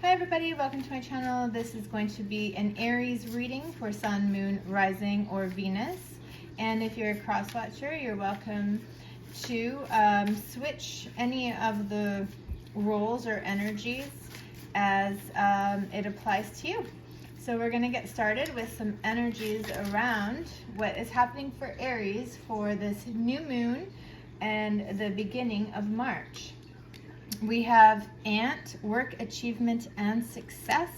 Hi everybody, welcome to my channel. This is going to be an Aries reading for Sun, Moon, Rising, or Venus. And if you're a cross watcher, you're welcome to switch any of the roles or energies as it applies to you. So we're going to get started with some energies around what is happening for Aries for this new moon and the beginning of March. We have Ant, work, achievement, and success.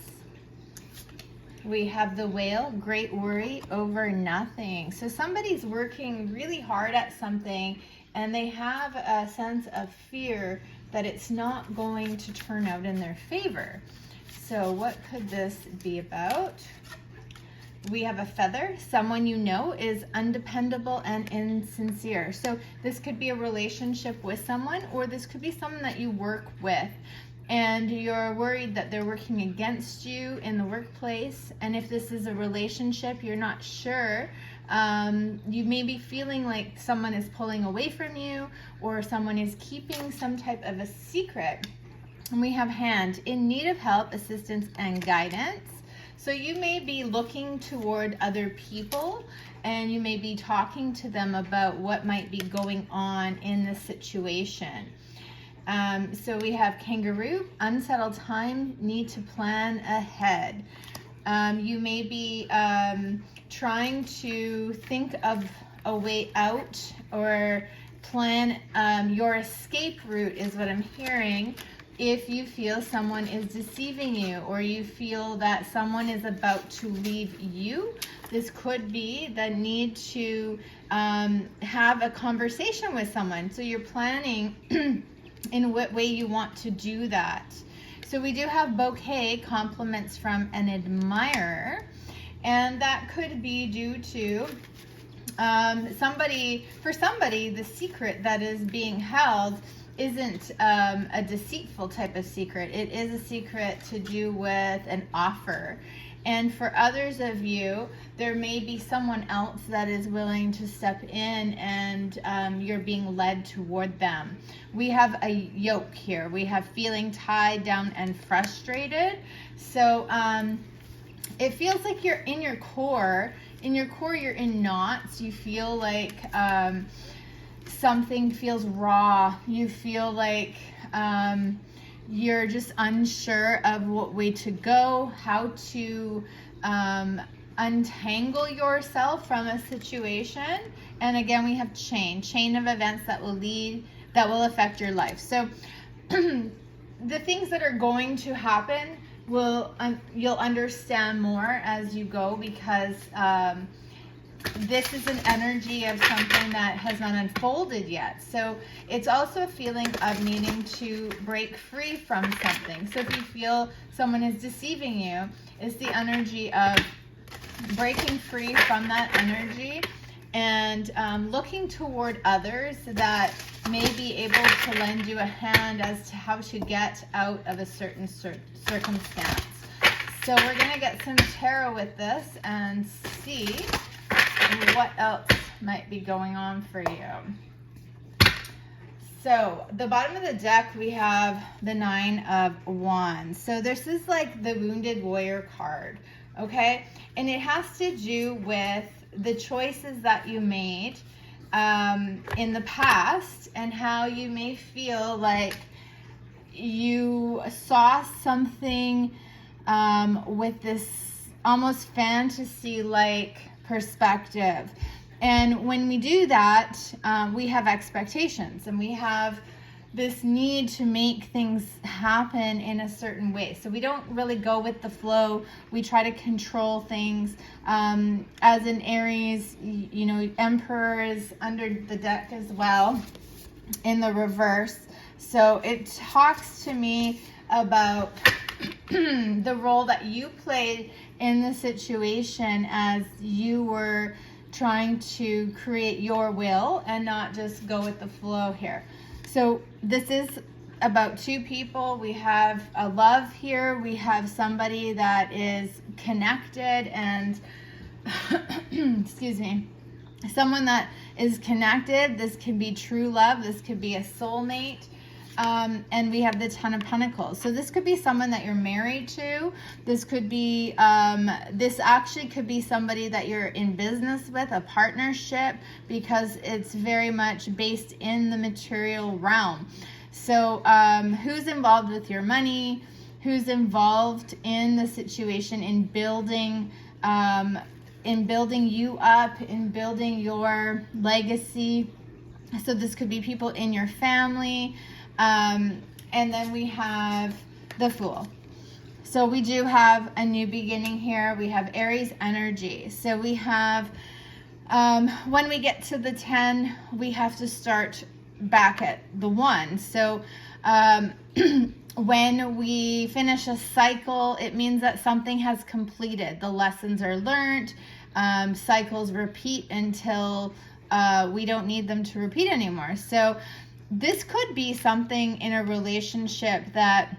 We have the Whale, great worry over nothing. So somebody's working really hard at something and they have a sense of fear that it's not going to turn out in their favor. So what could this be about? We have a Feather. Someone you know is undependable and insincere. So this could be a relationship with someone, or this could be someone that you work with and you're worried that they're working against you in the workplace. And if this is a relationship, you're not sure. You may be feeling like someone is pulling away from you or someone is keeping some type of a secret. And we have Hand, in need of help, assistance, and guidance. So you may be looking toward other people and you may be talking to them about what might be going on in the situation. So we have Kangaroo, unsettled time, need to plan ahead. You may be trying to think of a way out or plan your escape route is what I'm hearing. If you feel someone is deceiving you or you feel that someone is about to leave you, this could be the need to have a conversation with someone. So you're planning in what way you want to do that. So we do have Bouquet, compliments from an admirer, and that could be due to somebody, the secret that is being held isn't a deceitful type of secret. It is a secret to do with an offer. And for others of you, there may be someone else that is willing to step in and you're being led toward them. We have a yoke here. We have feeling tied down and frustrated. So it feels like you're in your core. In your core, you're in knots. You feel like something feels raw. You feel like you're just unsure of what way to go, how to untangle yourself from a situation. And again, we have chain of events that will affect your life. So the things that are going to happen you'll understand more as you go, because this is an energy of something that has not unfolded yet. So it's also a feeling of needing to break free from something. So if you feel someone is deceiving you, it's the energy of breaking free from that energy and looking toward others that may be able to lend you a hand as to how to get out of a certain circumstance. So we're going to get some tarot with this and see what else might be going on for you. So the bottom of the deck, we have the Nine of Wands. So this is like the Wounded Warrior card, okay? And it has to do with the choices that you made in the past and how you may feel like you saw something with this almost fantasy-like perspective. And when we do that, we have expectations and we have this need to make things happen in a certain way. So we don't really go with the flow. We try to control things. As an Aries, you know, Emperor is under the deck as well in the reverse. So it talks to me about the role that you played in the situation as you were trying to create your will and not just go with the flow here. So this is about two people. We have a love here. We have somebody that is connected and excuse me, someone that is connected. This could be true love. This could be a soulmate. And we have the Ten of Pentacles. So this could be someone that you're married to. This could be, this actually could be somebody that you're in business with, a partnership, because it's very much based in the material realm. So who's involved with your money? Who's involved in the situation, in building you up, in building your legacy? So this could be people in your family. And then we have the Fool. So we do have a new beginning here. We have Aries energy. So we have, when we get to the 10, we have to start back at the 1. So when we finish a cycle, it means that something has completed. The lessons are learned. Cycles repeat until we don't need them to repeat anymore. So this could be something in a relationship that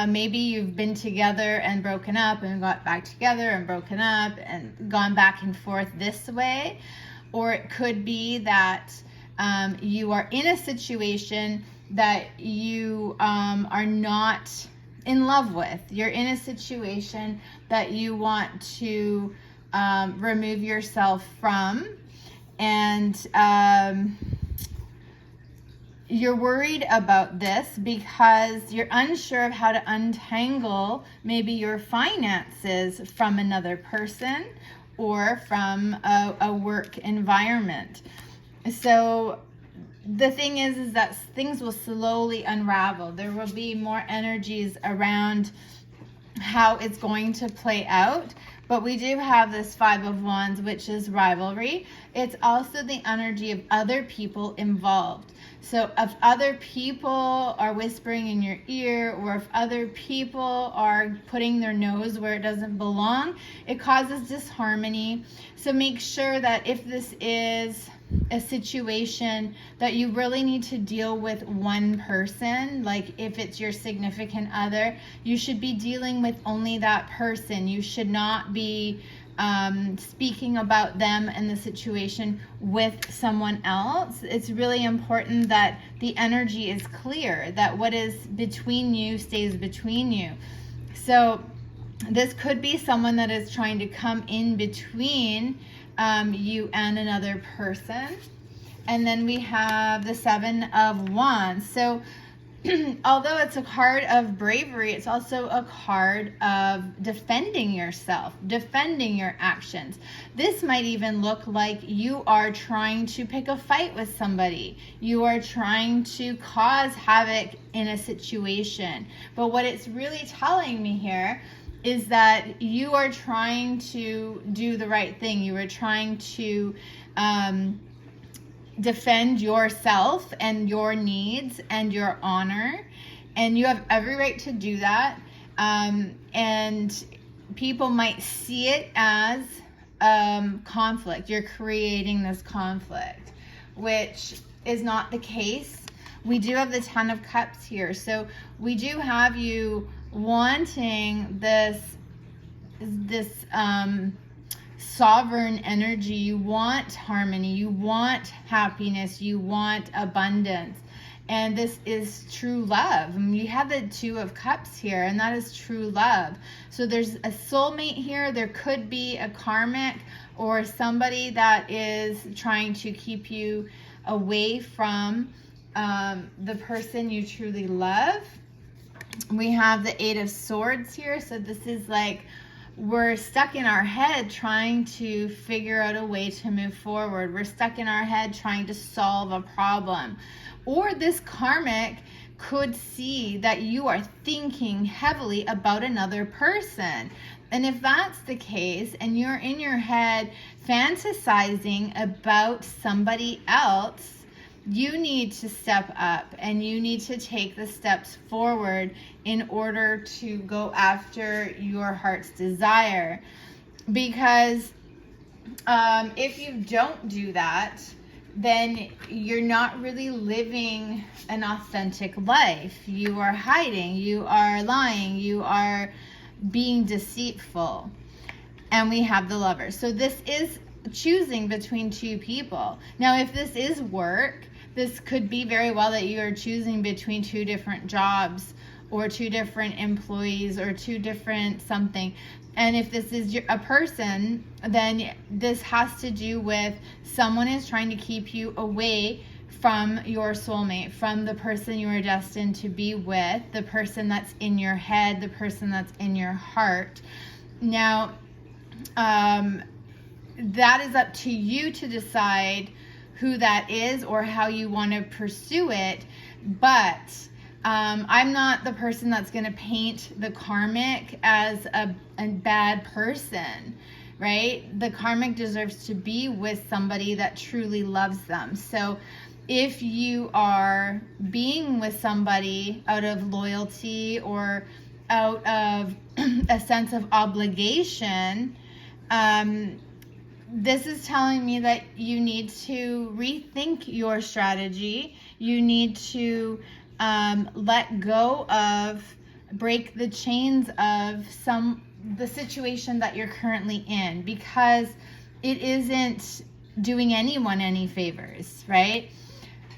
maybe you've been together and broken up and got back together and broken up and gone back and forth this way. Or it could be that you are in a situation that you are not in love with. You're in a situation that you want to remove yourself from. And you're worried about this because you're unsure of how to untangle maybe your finances from another person or from a work environment. So the thing is that things will slowly unravel. There will be more energies around how it's going to play out. But we do have this 5 of Wands, which is rivalry. It's also the energy of other people involved. So if other people are whispering in your ear, or if other people are putting their nose where it doesn't belong, it causes disharmony. So make sure that if this is a situation that you really need to deal with one person, like if it's your significant other, you should be dealing with only that person. You should not be speaking about them and the situation with someone else. It's really important that the energy is clear, that what is between you stays between you. So this could be someone that is trying to come in between you and another person. And then we have the 7 of Wands. So although it's a card of bravery, it's also a card of defending yourself, defending your actions. This might even look like you are trying to pick a fight with somebody. You are trying to cause havoc in a situation. But what it's really telling me here is that you are trying to do the right thing. You are trying to defend yourself and your needs and your honor, and you have every right to do that. And people might see it as conflict. You're creating this conflict, which is not the case. We do have the 10 of Cups here, so we do have you wanting this sovereign energy. You want harmony, you want happiness, you want abundance, and this is true love. You have the 2 of Cups here, and that is true love. So there's a soulmate here. There could be a karmic or somebody that is trying to keep you away from the person you truly love. We have the 8 of Swords here. So this is like we're stuck in our head trying to figure out a way to move forward. We're stuck in our head trying to solve a problem. Or this karmic could see that you are thinking heavily about another person. And if that's the case, and you're in your head fantasizing about somebody else, you need to step up and you need to take the steps forward in order to go after your heart's desire. Because if you don't do that, then you're not really living an authentic life. You are hiding, you are lying, you are being deceitful. And we have the Lover. So this is choosing between two people. Now, if this is work, this could be very well that you are choosing between two different jobs or two different employees or two different something. And if this is a person, then this has to do with someone is trying to keep you away from your soulmate, from the person you are destined to be with, the person that's in your head, the person that's in your heart. Now, that is up to you to decide who that is or how you want to pursue it. But I'm not the person that's going to paint the karmic as a bad person, right? The karmic deserves to be with somebody that truly loves them. So if you are being with somebody out of loyalty or out of a sense of obligation, this is telling me that you need to rethink your strategy. You need to let go of, break the chains of the situation that you're currently in, because it isn't doing anyone any favors, right?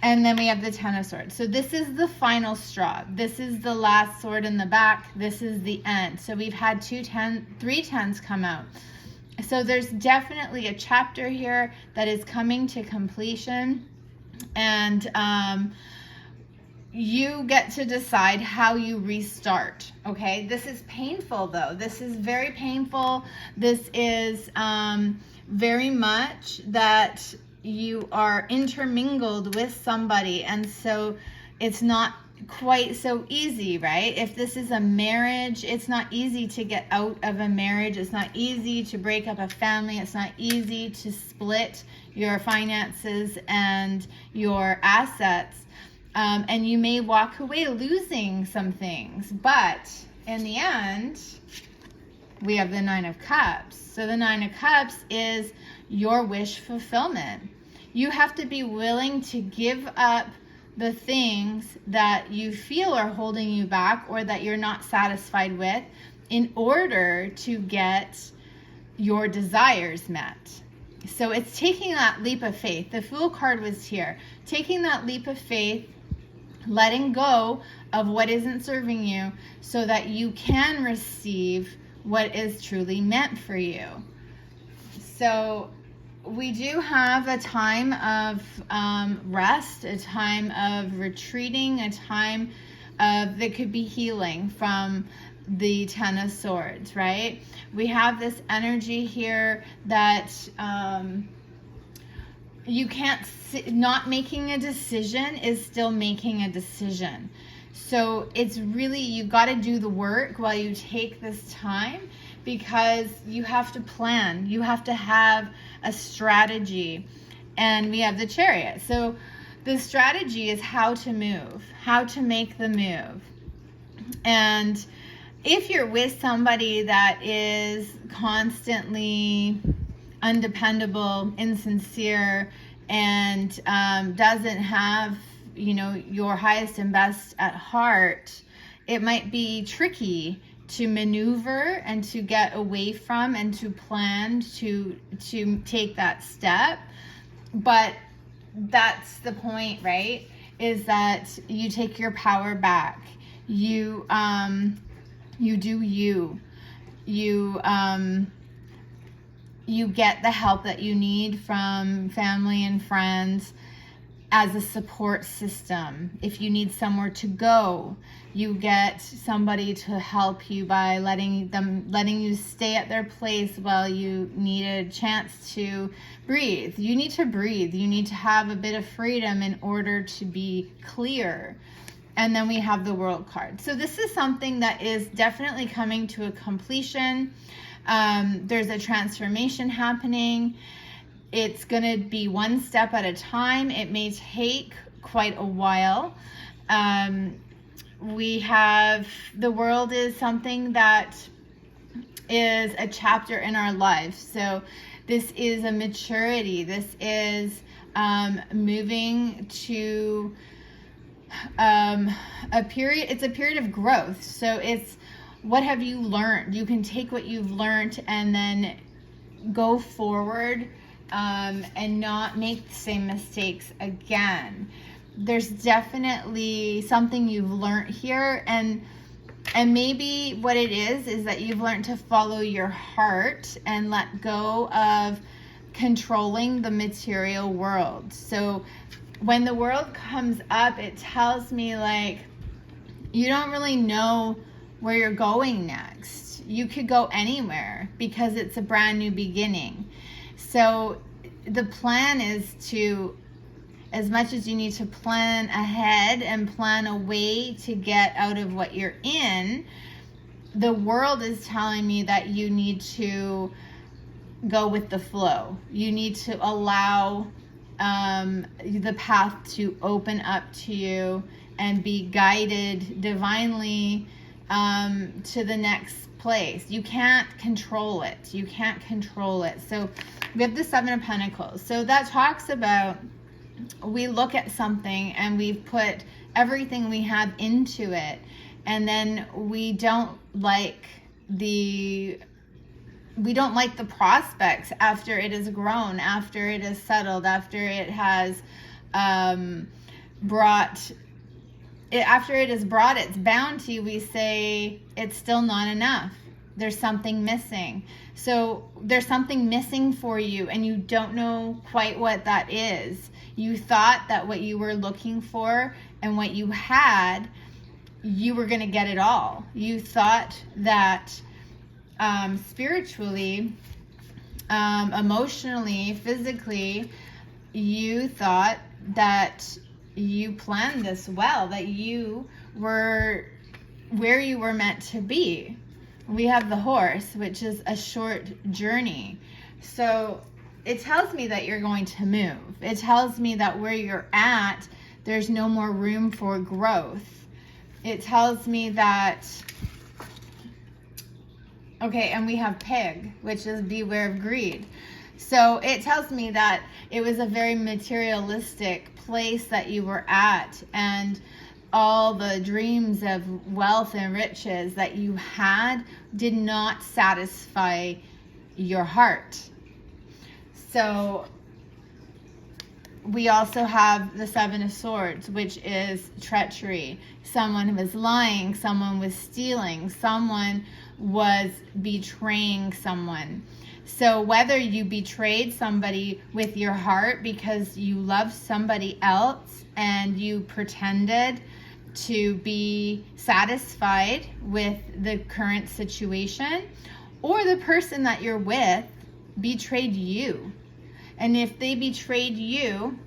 And then we have the Ten of Swords. So this is the final straw. This is the last sword in the back. This is the end. So we've had 3 tens come out. So there's definitely a chapter here that is coming to completion, and you get to decide how you restart. Okay, this is painful though. This is very painful. This is very much that you are intermingled with somebody, and so it's not quite so easy, right? If this is a marriage, it's not easy to get out of a marriage. It's not easy to break up a family. It's not easy to split your finances and your assets. And you may walk away losing some things, but in the end, we have the Nine of Cups. So the Nine of Cups is your wish fulfillment. You have to be willing to give up the things that you feel are holding you back or that you're not satisfied with in order to get your desires met. So it's taking that leap of faith. The Fool card was here. Taking that leap of faith, letting go of what isn't serving you so that you can receive what is truly meant for you. So we do have a time of rest, a time of retreating, a time that could be healing from the Ten of Swords, right? We have this energy here that you can't, not making a decision is still making a decision. So it's really, you got to do the work while you take this time, because you have to plan, you have to have a strategy. And we have the Chariot. So the strategy is how to move, how to make the move. And if you're with somebody that is constantly undependable, insincere, and doesn't have, your highest and best at heart, it might be tricky to maneuver and to get away from and to plan to take that step. But that's the point, right? Is that you take your power back. You do you. You get the help that you need from family and friends as a support system. If you need somewhere to go, you get somebody to help you by letting you stay at their place while you need a chance to breathe. You need to breathe. You need to have a bit of freedom in order to be clear. And then we have the World card. So this is something that is definitely coming to a completion. There's a transformation happening. It's going to be one step at a time. It may take quite a while. We have, the world is something that is a chapter in our life. So this is a maturity. This is moving to a period. It's a period of growth. So it's, what have you learned? You can take what you've learned and then go forward and not make the same mistakes again. There's definitely something you've learned here, and maybe what it is that you've learned to follow your heart and let go of controlling the material world. So when the world comes up, it tells me like you don't really know where you're going next. You could go anywhere because it's a brand new beginning. So the plan is to, as much as you need to plan ahead and plan a way to get out of what you're in, the world is telling me that you need to go with the flow. You need to allow the path to open up to you and be guided divinely to the next place. You can't control it. You can't control it. So we have the Seven of Pentacles. So that talks about, we look at something and we've put everything we have into it, and then we don't like the prospects after it has grown, after it has settled, after it has brought its bounty. We say it's still not enough. There's something missing. So there's something missing for you, and you don't know quite what that is. You thought that what you were looking for and what you had, you were going to get it all. You thought that spiritually, emotionally, physically, you thought that you planned this well, that you were where you were meant to be. We have the horse, which is a short journey. So it tells me that you're going to move. It tells me that where you're at, there's no more room for growth. It tells me that, okay, and we have pig, which is beware of greed. So it tells me that it was a very materialistic place that you were at, and all the dreams of wealth and riches that you had did not satisfy your heart. So we also have the Seven of Swords, which is treachery. Someone was lying, someone was stealing, someone was betraying someone. So whether you betrayed somebody with your heart because you loved somebody else and you pretended to be satisfied with the current situation, or the person that you're with betrayed you. And if they betrayed you,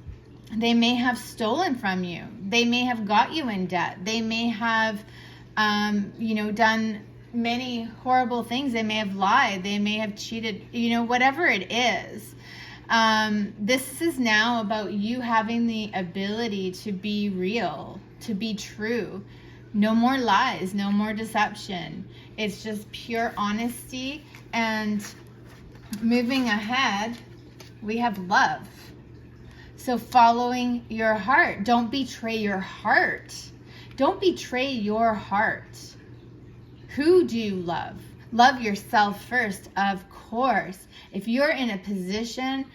they may have stolen from you. They may have got you in debt. They may have, done many horrible things. They may have lied. They may have cheated, whatever it is. This is now about you having the ability to be real, to be true. No more lies, no more deception. It's just pure honesty. And moving ahead, we have love. So following your heart. Don't betray your heart. Don't betray your heart. Who do you love? Love yourself first, of course. If you're in a position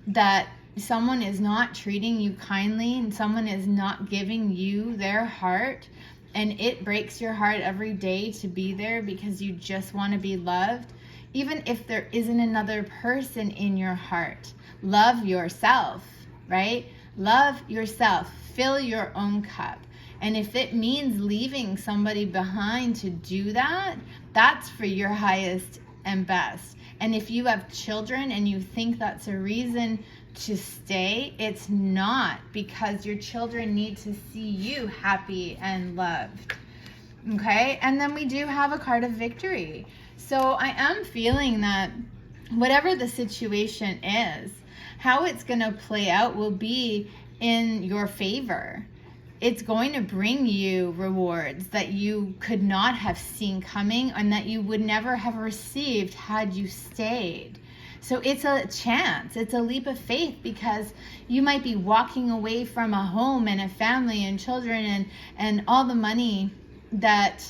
that someone is not treating you kindly and someone is not giving you their heart, and it breaks your heart every day to be there because you just want to be loved, even if there isn't another person in your heart, love yourself, right? Love yourself. Fill your own cup. And if it means leaving somebody behind to do that, that's for your highest and best. And if you have children and you think that's a reason to stay, it's not, because your children need to see you happy and loved. Okay? And then we do have a card of victory. So I am feeling that whatever the situation is, how it's going to play out will be in your favor. It's going to bring you rewards that you could not have seen coming and that you would never have received had you stayed. So it's a chance. It's a leap of faith, because you might be walking away from a home and a family and children and all the money that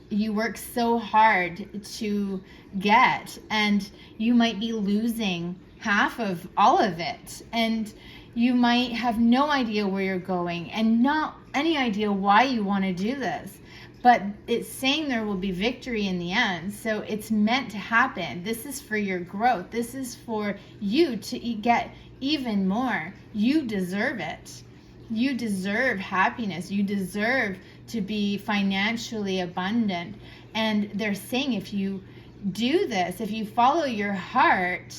you work so hard to get, and you might be losing half of all of it. And you might have no idea where you're going and not any idea why you want to do this. But it's saying there will be victory in the end. So it's meant to happen. This is for your growth. This is for you to get even more. You deserve it. You deserve happiness. You deserve to be financially abundant. And they're saying if you do this, if you follow your heart,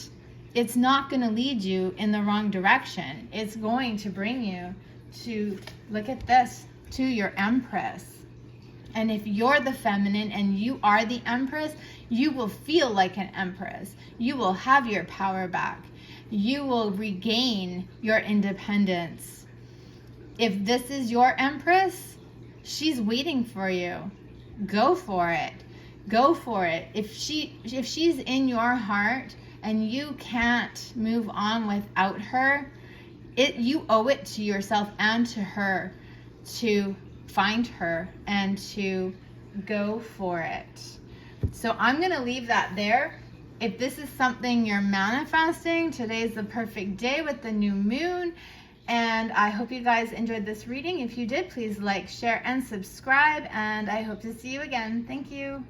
it's not going to lead you in the wrong direction. It's going to bring you to, look at this, to your Empress. And if you're the feminine and you are the Empress, you will feel like an Empress. You will have your power back. You will regain your independence. If this is your Empress, she's waiting for you. Go for it. Go for it. If she's in your heart and you can't move on without her, you owe it to yourself and to her to find her and to go for it. So I'm going to leave that there. If this is something you're manifesting, today's the perfect day with the new moon. And I hope you guys enjoyed this reading. If you did, please like, share, and subscribe. And I hope to see you again. Thank you.